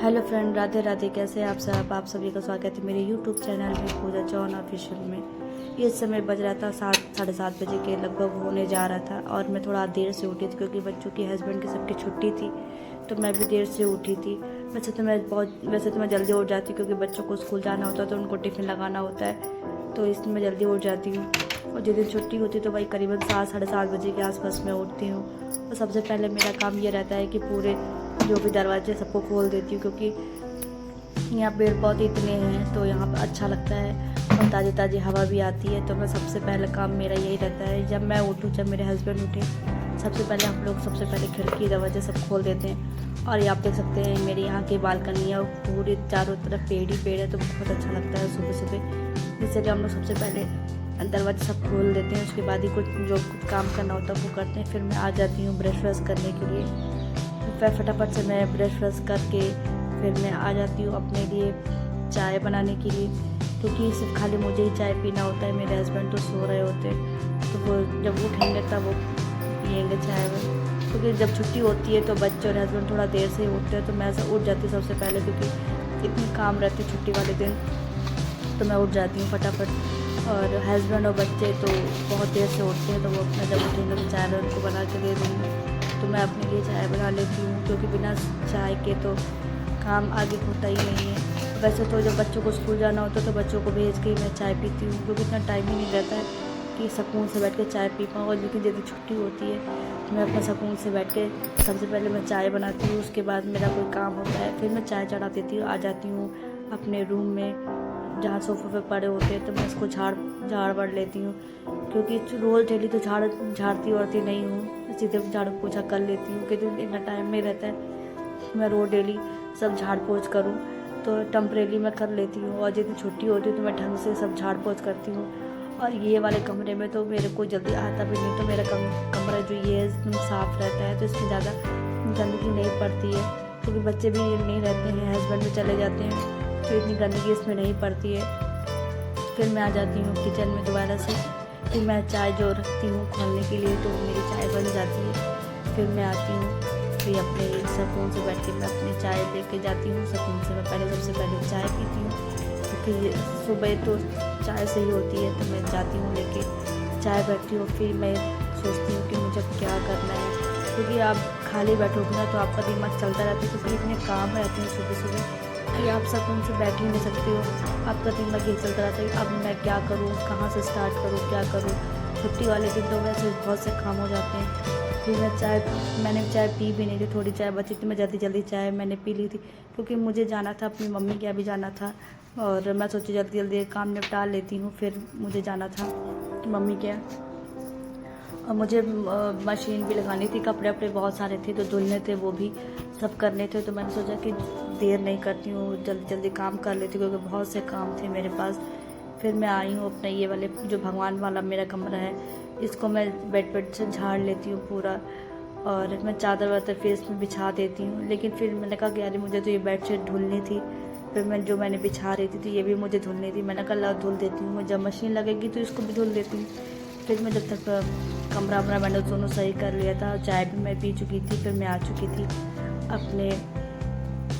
Hello friend, Radhe Radhe. कैसे हैं आप सब? आप सभी का स्वागत है मेरे यूट्यूब चैनल में पूजा चौहान ऑफिशियल में। ये समय बज रहा था 7 साढ़े 7 बजे के लगभग होने जा रहा था और मैं थोड़ा देर से उठी थी क्योंकि बच्चों की हस्बैंड की सबकी छुट्टी थी, तो मैं भी देर से उठी थी। वैसे तो मैं जल्दी उठ जाती हूँ क्योंकि बच्चों को स्कूल जाना होता है तो उनको टिफ़िन लगाना होता है, तो इसलिए मैं जल्दी उठ जाती हूँ। और जिस दिन छुट्टी होती है तो वही करीबन 7 साढ़े 7 बजे के आसपास मैं उठती हूँ। और सबसे पहले मेरा काम ये रहता है कि पूरे जो भी दरवाजे सबको खोल देती हूँ क्योंकि यहाँ पेड़ पौधे इतने हैं तो यहाँ पर अच्छा लगता है और ताज़ी ताज़ी हवा भी आती है। तो मैं सबसे पहला काम मेरा यही रहता है, जब मैं उठूँ जब मेरे हस्बैंड उठे, सबसे पहले हम लोग सबसे पहले खिड़की दरवाजे सब खोल देते हैं। और ये आप देख सकते हैं मेरे यहाँ की बालकनी है और पूरे चारों तरफ पेड़ ही पेड़ है, तो बहुत अच्छा लगता है सुबह सुबह। इसलिए हम लोग सबसे पहले दरवाजे सब खोल देते हैं। उसके बाद ही कुछ काम करना होता है वो करते हैं। फिर मैं आ जाती हूँ ब्रश व्रश करने के लिए। फिर फटाफट से मैं ब्रश व्रश करके फिर मैं आ जाती हूँ अपने लिए चाय बनाने के लिए, क्योंकि सिर्फ खाली मुझे ही चाय पीना होता है। मेरे हस्बैंड तो सो रहे होते हैं, तो वो जब उठेंगे तब वो पियेंगे चाय वो, क्योंकि जब छुट्टी होती है तो बच्चे और हस्बैंड थोड़ा देर से ही उठते हैं। तो मैं ऐसा उठ जाती हूँ सबसे पहले, क्योंकि इतनी काम रहती है छुट्टी वाले दिन, तो मैं उठ जाती हूँ फटाफट। और हस्बैंड और बच्चे तो बहुत देर से उठते हैं, तो वो अपना जब उठेंगे तो चाय उनको बना के दे दूँगी। तो मैं अपने लिए चाय बना लेती हूँ, क्योंकि बिना चाय के तो काम आगे होता ही नहीं है। वैसे तो जब बच्चों को स्कूल जाना होता है तो बच्चों को भेज के ही मैं चाय पीती हूँ, क्योंकि इतना टाइम ही नहीं रहता है कि सुकून से बैठ के चाय पी पाऊँ। और लेकिन यदि छुट्टी होती है तो मैं अपना सुकून से बैठ के सबसे पहले मैं चाय बनाती हूँ। उसके बाद मेरा कोई काम होता है, फिर मैं चाय चढ़ा देती हूँ। आ जाती हूँ अपने रूम में जहाँ सोफे पे पड़े होते हैं, तो मैं इसको झाड़ बढ़ लेती हूँ, क्योंकि रोज़ डेली तो झाड़ती वाड़ती नहीं हूँ, सीधे झाड़ू पोछा कर लेती हूँ, क्योंकि इतना टाइम नहीं रहता है मैं रोज़ डेली सब झाड़ पोछ करूँ। तो टेम्परेरी मैं कर लेती हूँ, और जितनी छुट्टी होती है तो मैं ढंग से सब झाड़ पोछ करती हूँ। और ये वाले कमरे में तो मेरे को जल्दी आता भी नहीं, तो मेरा कमरा जो ये है एकदम साफ़ रहता है, तो इसमें ज़्यादा गंदगी नहीं पड़ती है, क्योंकि बच्चे भी नहीं रहते हैं, हस्बैंड भी चले जाते हैं, तो इतनी गंदगी इसमें नहीं पड़ती है। फिर मैं आ जाती हूँ किचन में दोबारा से। फिर मैं चाय जो रखती हूँ खोलने के लिए, तो मेरी चाय बन जाती है। फिर मैं आती हूँ, फिर अपने सुकून से बैठ के मैं अपनी चाय लेके जाती हूँ सुकून से। मैं सबसे पहले चाय पीती हूँ, क्योंकि सुबह तो चाय से ही होती है, तो मैं जाती हूँ लेके चाय बैठती हूँ। फिर मैं सोचती हूँ कि मुझे क्या करना है, क्योंकि आप खाली बैठोगे ना तो आपका दिमाग चलता रहता है, क्योंकि इतने काम रहते हैं सुबह सुबह कि आप सुकून से बैठ ही नहीं सकते हो। आपका दिमाग ये चलता रहता है कि अब मैं क्या करूँ, कहाँ से स्टार्ट करूँ, क्या करूँ। छुट्टी वाले दिन तो वैसे बहुत से काम हो जाते हैं। फिर मैंने चाय पी भी नहीं थी, थोड़ी चाय बची थी, मैं जल्दी चाय मैंने पी ली थी, क्योंकि मुझे जाना था अपनी मम्मी के यहाँ भी जाना था, और मैं सोची जल्दी काम निपटा लेती हूँ। फिर मुझे जाना था मम्मी के यहाँ, और मुझे मशीन भी लगानी थी, कपड़े वपड़े बहुत सारे थे तो धुलने थे, वो भी सब करने थे। तो मैंने सोचा कि देर नहीं करती हूँ, जल्दी काम कर लेती हूँ, क्योंकि बहुत से काम थे मेरे पास। फिर मैं आई हूँ अपने ये वाले जो भगवान वाला मेरा कमरा है, इसको मैं बेड से झाड़ लेती हूँ पूरा, और मैं चादर वादर फिर इसमें बिछा देती हूँ। लेकिन फिर मैंने कहा कि यार मुझे तो ये बेडशीट धुलनी थी, फिर मैंने बिछा रही थी तो ये भी मुझे धुलनी थी। मैंने कहा धुल देती हूँ, जब मशीन लगेगी तो इसको भी धुल देती हूँ। फिर मैं जब तक कमरा वमरा मैंने दोनों सही कर लिया था, चाय भी मैं पी चुकी थी, फिर मैं आ चुकी थी अपने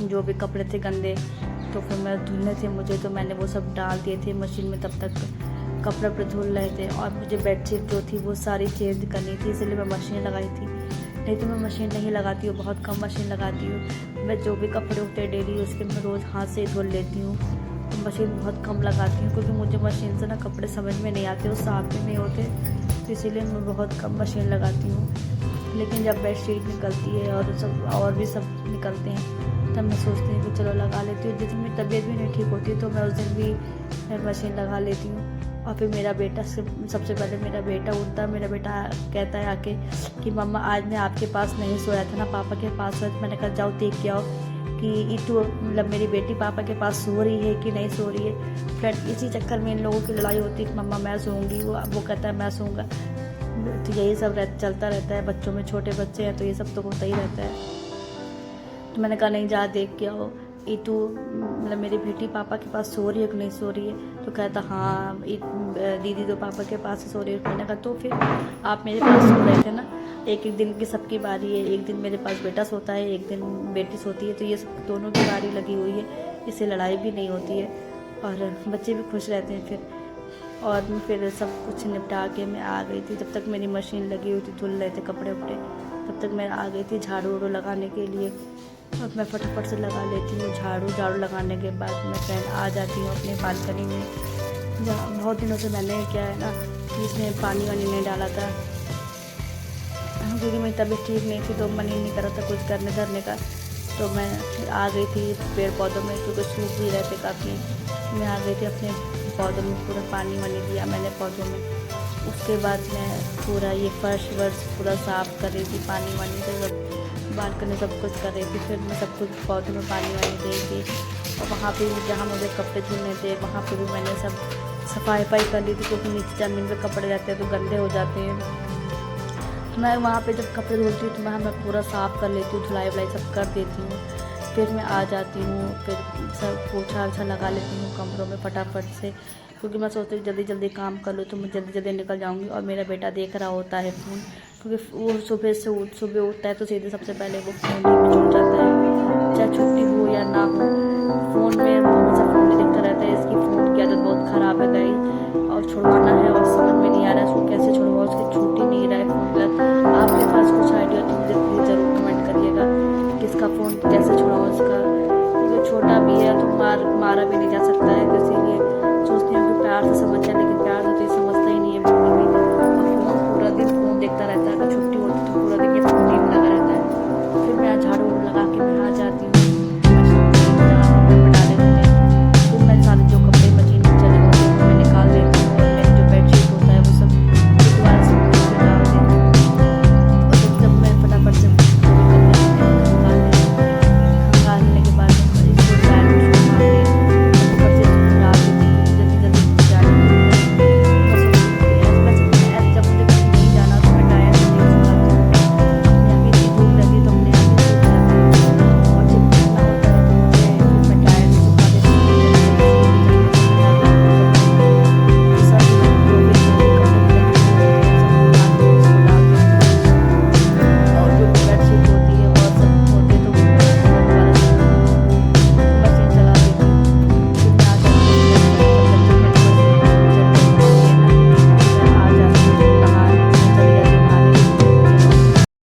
जो भी कपड़े थे गंदे, तो फिर मैं धुलने थे मुझे, तो मैंने वो सब डाल दिए थे मशीन में। तब तक कपड़े वपड़े धुल रहे थे, और मुझे बेडशीट जो थी वो सारी चेंज करनी थी, इसलिए मैं मशीन लगाई थी। नहीं तो मैं मशीन नहीं लगाती हूँ, बहुत कम मशीन लगाती हूँ। मैं जो भी कपड़े होते हैं डेली उसके मैं रोज़ हाथ से धुल लेती हूँ, तो मशीन बहुत कम लगाती हूँ, क्योंकि मुझे मशीन से ना कपड़े समझ में नहीं आते, वो साफ भी नहीं होते, तो इसीलिए मैं बहुत कम मशीन लगाती हूँ। लेकिन जब बेडशीट निकलती है और भी सब निकलते हैं, तब मैं सोचती हूँ कि चलो लगा लेती हूँ। जिस दिन मेरी तबीयत भी नहीं ठीक होती है तो मैं उस दिन भी मशीन लगा लेती हूँ। और फिर मेरा बेटा सबसे पहले मेरा बेटा उठता है, मेरा बेटा कहता है आके कि मम्मा आज मैं आपके पास नहीं सोया था ना, पापा के पास सोया था। मैंने कहा जाओ देख के आओ कि इटू मतलब मेरी बेटी पापा के पास सो रही है कि नहीं सो रही है। फ्रेंड इसी चक्कर में इन लोगों की लड़ाई होती है कि मम्मा मैं सोऊंगी, वो कहता है मैं सोऊंगा। तो यही सब चलता रहता है, बच्चों में छोटे बच्चे हैं तो ये सब तो होता ही रहता है। तो मैंने कहा नहीं जा देख के आओ। ये तू मतलब मेरी बेटी पापा के पास सो रही है कि नहीं सो रही है? तो कहता हाँ दीदी तो पापा के पास सो रही है। मैंने कहा तो फिर आप मेरे पास सो रहे थे ना, एक एक दिन की सबकी बारी है, एक दिन मेरे पास बेटा सोता है, एक दिन बेटी सोती है, तो ये सब दोनों की बारी लगी हुई है, इससे लड़ाई भी नहीं होती है और बच्चे भी खुश रहते हैं। फिर सब कुछ निपटा के मैं आ गई थी। जब तक मेरी मशीन लगी हुई थी, धुल रहे थे कपड़े वपड़े, तब तक मैं आ गई थी झाड़ू वाड़ू लगाने के लिए। और मैं फटाफट से लगा लेती हूँ झाड़ू लगाने के बाद मैं फ्रेंड आ जाती हूँ अपने बालकनी में, जहाँ बहुत दिनों से मैंने क्या है ना कि इसमें पानी वानी नहीं डाला था, क्योंकि मेरी तबीयत ठीक नहीं थी तो मन ही नहीं कर रहा था कुछ करने धरने का। तो मैं आ गई थी पेड़ पौधों में, क्योंकि सूख भी रहते काफ़ी। मैं आ गई थी अपने पौधों में, पूरा पानी वानी दिया मैंने पौधों में। उसके बाद मैं पूरा ये फर्श वर्श पूरा साफ़ कर रही थी, पानी वानी से सब बालकनी सब कुछ कर रही थी। फिर मैं सब कुछ पौधों में पानी वानी दी थी, और वहाँ पे जहाँ मुझे कपड़े धुलने थे वहाँ पे भी मैंने सब सफाई कर ली थी, क्योंकि नीचे ज़मीन पे कपड़े रहते हैं तो गंदे हो जाते हैं। मैं वहाँ पे जब कपड़े धुलती हूँ तो मैं पूरा साफ़ कर लेती हूँ, धुलाई वुलाई सब कर देती हूँ। फिर मैं आ जाती हूँ, फिर सब पोछा वछा लगा लेती हूँ कमरों में फटाफट से, क्योंकि मैं सोचती हूँ जल्दी जल्दी काम कर लूँ तो मैं जल्दी जल्दी निकल जाऊँगी। और मेरा बेटा देख रहा होता है फ़ोन, क्योंकि वो सुबह उठता है तो सीधे सबसे पहले वो फ़ोन ही में जुट जाता है, चाहे छुट्टी हो या ना हो, फ़ोन में हमेशा फ़ोन ही देखता रहता है। इसकी फ़ोन की आदत बहुत ख़राब है गई, और छुड़वाना है और समझ में नहीं आ रहा है उसको कैसे छुड़वाओ, उसकी छूट ही नहीं रहा है फ़ोन का। आपके पास कुछ आइडिया तो मुझे प्लीज़ ज़रूर कमेंट करिएगा कि इसका फ़ोन कैसे छुड़ाऊँ इसका, क्योंकि छोटा भी है तो मारा भी नहीं जा सकता है। तो इसीलिए सोचती हूँ कि प्यार से समझ जाए, लेकिन प्यार से तो ये समझता ही नहीं है बिल्कुल भी। और फ़ोन पूरा दिन फ़ोन देखता रहता है, अगर छुट्टी होती तो पूरा दिन ये फ़ोन ही लगा रहता है। फिर मैं झाड़ू लगा के मैं आ जाती हूँ, फिर मैं सारे जो कपड़े मशीन में चले होते हैं वो मैं निकाल देती हूँ, और मेरे जो बेडशीट होता है वो सब दोबारा से मशीन में डाल देती हूँ। और जब मैं फटाफट से खंगालने के बाद इसको ड्रायर में सुखा के ऊपर से इसको डाल देती हूँ, जल्दी जल्दी जाने जब मुझे कहीं नहीं जाना तो मैं ड्रायर में नहीं सुखाती हूँ, अपने आप ही धूप रहती तो अपने आप ही सूख जाती है। और जब ठंडा होता है तो मुझे फिर मैं ड्रायर में सुखा देती हूँ,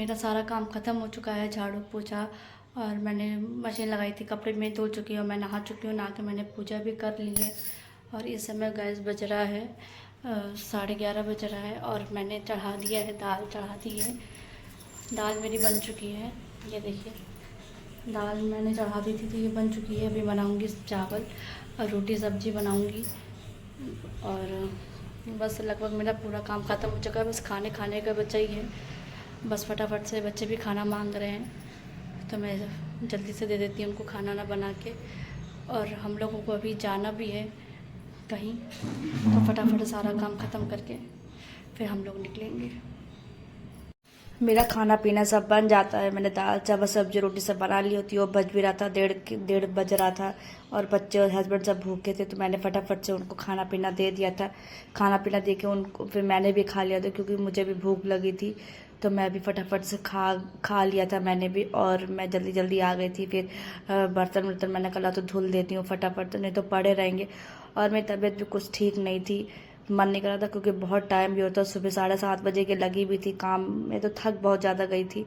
मेरा सारा काम ख़त्म हो चुका है, झाड़ू पोछा, और मैंने मशीन लगाई थी, कपड़े में धो चुकी हूँ, मैं नहा चुकी हूँ, नहा के मैंने पूजा भी कर ली है। और इस समय गैस बज रहा है 11:30 बज रहा है, और मैंने चढ़ा दिया है, दाल चढ़ा दी है। दाल मेरी बन चुकी है, ये देखिए दाल मैंने चढ़ा दी थी तो ये बन चुकी है। अभी बनाऊँगी चावल और रोटी सब्जी बनाऊँगी, और बस लगभग मेरा पूरा काम ख़त्म हो चुका है। बस खाने का बचा ही है, बस फटाफट से बच्चे भी खाना मांग रहे हैं तो मैं जल्दी से दे देती हूँ उनको खाना ना बना के। और हम लोगों को अभी जाना भी है कहीं, तो फटाफट सारा काम ख़त्म करके फिर हम लोग निकलेंगे। मेरा खाना पीना सब बन जाता है, मैंने दाल चावल सब्जी रोटी सब बना ली होती है। वो बज भी रहा था, 1:30 बज रहा था, और बच्चे और हस्बैंड सब भूखे थे तो मैंने फटाफट से उनको खाना पीना दे दिया था। खाना पीना दे के उनको फिर मैंने भी खा लिया था, क्योंकि मुझे भी भूख लगी थी तो मैं भी फटाफट से खा लिया था मैंने भी। और मैं जल्दी जल्दी आ गई थी। फिर बर्तन वर्तन मैंने कहा तो धुल देती हूँ फटाफट, तो नहीं तो पड़े रहेंगे। और मेरी तबीयत भी कुछ ठीक नहीं थी, मन नहीं कर रहा था, क्योंकि बहुत टाइम भी होता, सुबह 7:30 बजे की लगी भी थी काम में, तो थक बहुत ज़्यादा गई थी।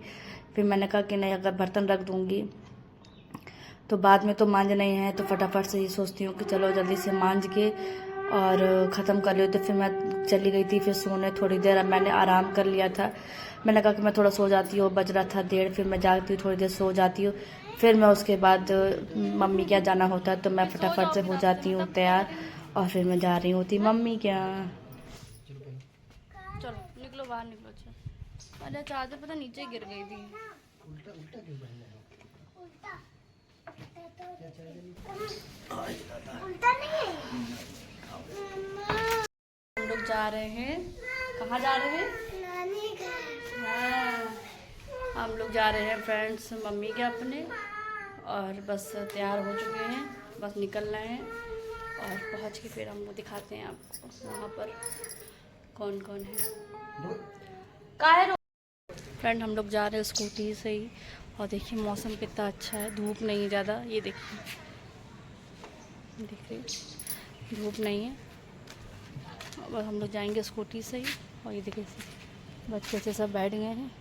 फिर मैंने कहा कि नहीं, अगर बर्तन रख दूँगी तो बाद में तो मांजने हैं, तो फटाफट से ही सोचती हूँ कि चलो जल्दी से मांज के और ख़त्म कर लियो। तो फिर मैं चली गई थी फिर सोने थोड़ी देर। मैंने आराम कर लिया था, मैंने कहा कि मैं थोड़ा सो जाती हूँ, बज रहा था 1:30, फिर मैं जाती हूँ थोड़ी देर सो जाती हूँ। फिर मैं उसके बाद मम्मी क्या जाना होता है तो मैं फटाफट से हो जाती हूँ तैयार, और फिर मैं जा रही होती मम्मी क्या। चलो निकलो बाहर निकलो। अच्छा अरे चार्जर पता नीचे गिर गई थी। उल्टा क्यों पहनना है? उल्टा नहीं है। हम लोग जा रहे हैं, कहाँ जा रहे हैं? नानी घर। हाँ हम लोग जा रहे हैं फ्रेंड्स मम्मी के अपने, और बस तैयार हो चुके हैं, बस निकल रहे हैं और पहुंच के फिर हम दिखाते हैं आपको वहाँ पर कौन कौन है। काहे फ्रेंड हम लोग जा रहे हैं स्कूटी से ही। और देखिए मौसम कितना अच्छा है, धूप नहीं है ज़्यादा, ये देखिए धूप नहीं है। और हम लोग जाएंगे स्कूटी से ही। और ये देखिए बच्चे से सब बैठ गए हैं।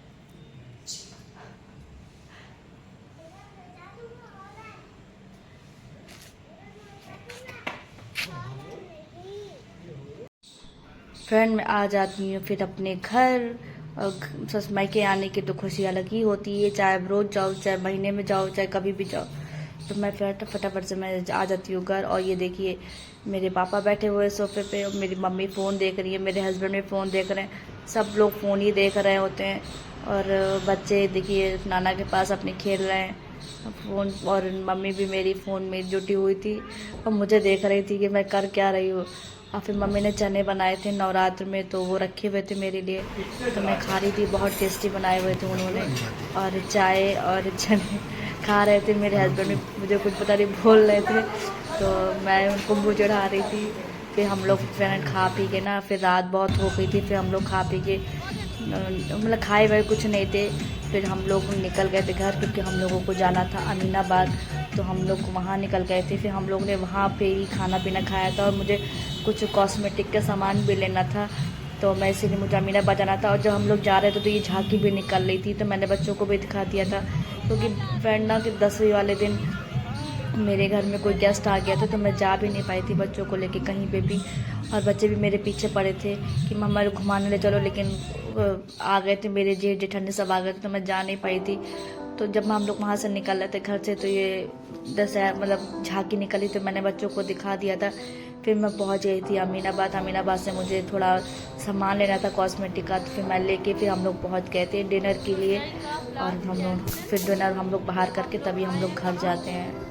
फ्रेंड मैं आ जाती हूँ फिर अपने घर, और सस मायके आने की तो खुशी अलग ही होती है, चाहे रोज़ जाओ, चाहे महीने में जाओ, चाहे कभी भी जाओ। तो मैं फटाफट से मैं आ जाती हूँ घर। और ये देखिए मेरे पापा बैठे हुए सोफे पे, और मेरी मम्मी फ़ोन देख रही है, मेरे हस्बैंड भी फ़ोन देख रहे हैं, सब लोग फ़ोन ही देख रहे होते हैं। और बच्चे देखिए नाना के पास अपने खेल रहे हैं फ़ोन, और मम्मी भी मेरी फ़ोन में जुटी हुई थी और मुझे देख रही थी कि मैं कर क्या रही हूँ। और फिर मम्मी ने चने बनाए थे नवरात्र में, तो वो रखे हुए थे मेरे लिए, तो मैं खा रही थी, बहुत टेस्टी बनाए हुए थे उन्होंने। और चाय और चने खा रहे थे। मेरे हस्बैंड भी मुझे कुछ पता नहीं बोल रहे थे, तो मैं उनको मुँह चढ़ा रही थी। फिर हम लोग फ्रेंड खा पी के ना, फिर रात बहुत हो गई थी, फिर हम लोग खा पी के मतलब खाए हुए कुछ नहीं थे। फिर हम लोग निकल गए थे घर, क्योंकि हम लोगों को जाना था अमीनाबाद, तो हम लोग वहाँ निकल गए थे। फिर हम लोग ने वहाँ पे ही खाना पीना खाया था, और मुझे कुछ कॉस्मेटिक का सामान भी लेना था, तो मैं इसीलिए मुझे अमीनाबाद जाना था। और जब हम लोग जा रहे थे तो ये झांकी भी निकल रही थी, तो मैंने बच्चों को भी दिखा दिया था, क्योंकि फ्रेंड ना कि 10वीं वाले दिन मेरे घर में कोई गेस्ट आ गया था, तो मैं जा भी नहीं पाई थी बच्चों को लेके कहीं पे भी। और बच्चे भी मेरे पीछे पड़े थे कि मम्मा घुमाने ले चलो, लेकिन आ गए थे मेरे जेठ जेठानी सब आ गए थे, तो मैं जा नहीं पाई थी। तो जब हम लोग वहाँ से निकल रहे थे घर से, तो ये मतलब झांकी निकली, तो मैंने बच्चों को दिखा दिया था। फिर मैं पहुँच गई थी अमीनाबाद से मुझे थोड़ा सामान लेना था कॉस्मेटिक का, तो फिर मैं लेके फिर हम लोग पहुँच गए थे डिनर के लिए। और हम लोग फिर डिनर हम लोग बाहर करके तभी हम लोग घर जाते हैं।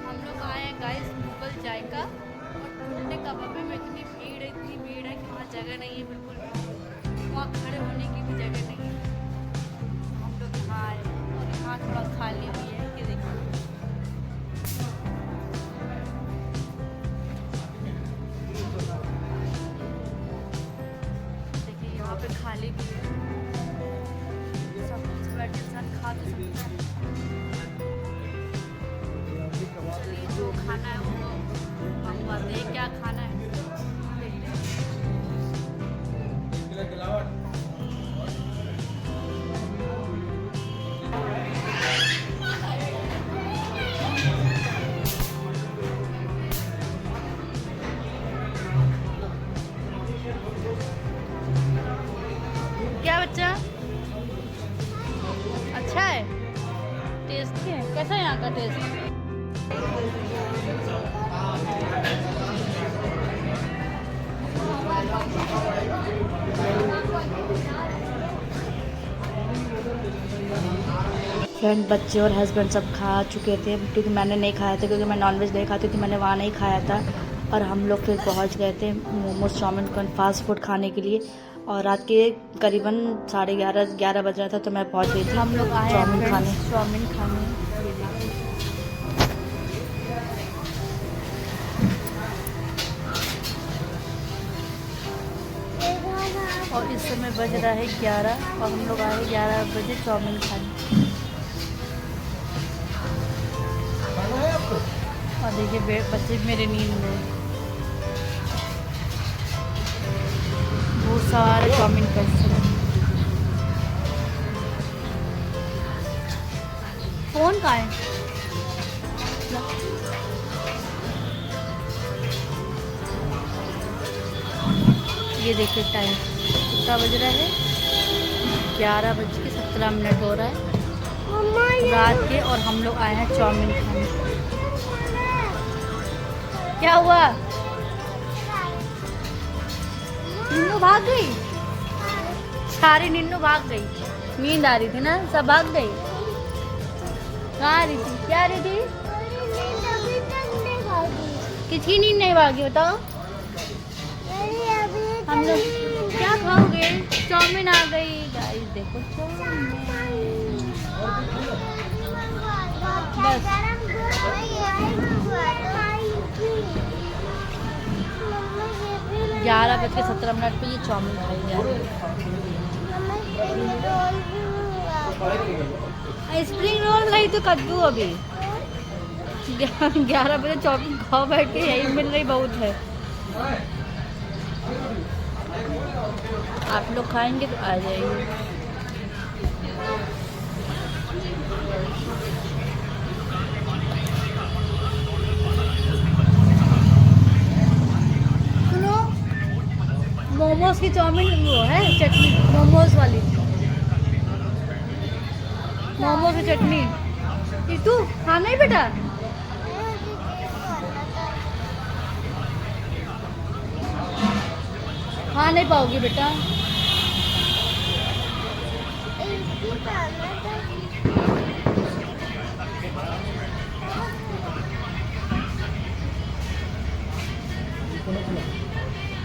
हम लोग आए हैं गाइस मुगल जायका, और ठंडे कबाबे में इतनी भीड़ है कि वहाँ जगह नहीं है, बिल्कुल वहाँ खड़े होने की भी जगह नहीं है। हम लोग यहाँ आए और यहाँ थोड़ा खाली भी है कि देखिए यहाँ पे खाली भी है, सब कुछ बैठे इंसान खा तो सकता है। चलिए जो खाना है वो मंगवाते हैं, क्या खाना है क्या बच्चा? अच्छा है, टेस्टी है। कैसा है यहाँ का टेस्ट? फ्रेंड बच्चे और हस्बैंड सब खा चुके थे, क्योंकि मैंने नहीं खाया था, क्योंकि मैं नॉनवेज नहीं खाती थी, मैंने वहाँ नहीं खाया था। और हम लोग फिर पहुँच गए थे मोमोज चाउमीन फास्ट फूड खाने के लिए। और रात के करीबन 11:30 बज रहा था, तो मैं पहुँच गई थी हम लोग चाउमीन खाने। और इस समय बज रहा है 11, और हम लोग आए 11 बजे चाउमीन खाने। और देखिए बच्चे मेरे नींद में बहुत सारे चाउमीन कैसे। फ़ोन कहाँ है? ये देखिए टाइम कितना बज रहा है, 11:17 हो रहा है रात के। और हम लोग आए हैं चाउमीन खाने। क्या हुआ? निन्नू भाग गई, सारी निन्नू भाग गई, नींद आ रही थी ना, सब भाग गई। कहाँ आ रही थी? क्या आ रही थी? किसकी नींद नहीं भागी बताओ? हम लोग क्या खाओगे? चाउमीन आ गई गाइस, देखो चाउमीन। बस 11:17 पे ये चाउमीन खाई जा रही है। स्प्रिंग रोल नहीं तो कद्दू अभी 11 बजे चाउमीन खाओ बैठ के, यही मिल रही बहुत है। आप लोग खाएंगे तो आ जाइए। सुनो, मोमोज की चाउमीन वो है चटनी, मोमोज वाली मोमोज की चटनी। तू खाना ही बेटा, खा नहीं पाओगी बेटा।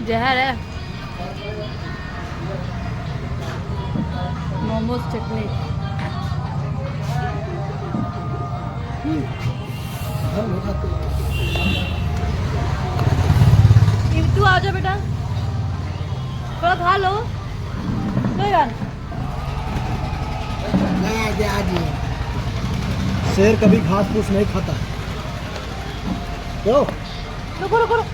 जहर है मोमोज चटनी। तू आ जा बेटा, थोड़ा खा लो। शेर कभी घास फूस नहीं खाता। रुको रुको रुको।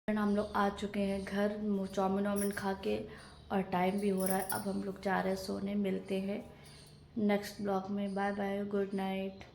हम लोग आ चुके हैं घर, चाउमीन वाउमीन खा के, और टाइम भी हो रहा है। अब हम लोग जा रहे हैं सोने। मिलते हैं नेक्स्ट ब्लॉग में। Bye bye, good night.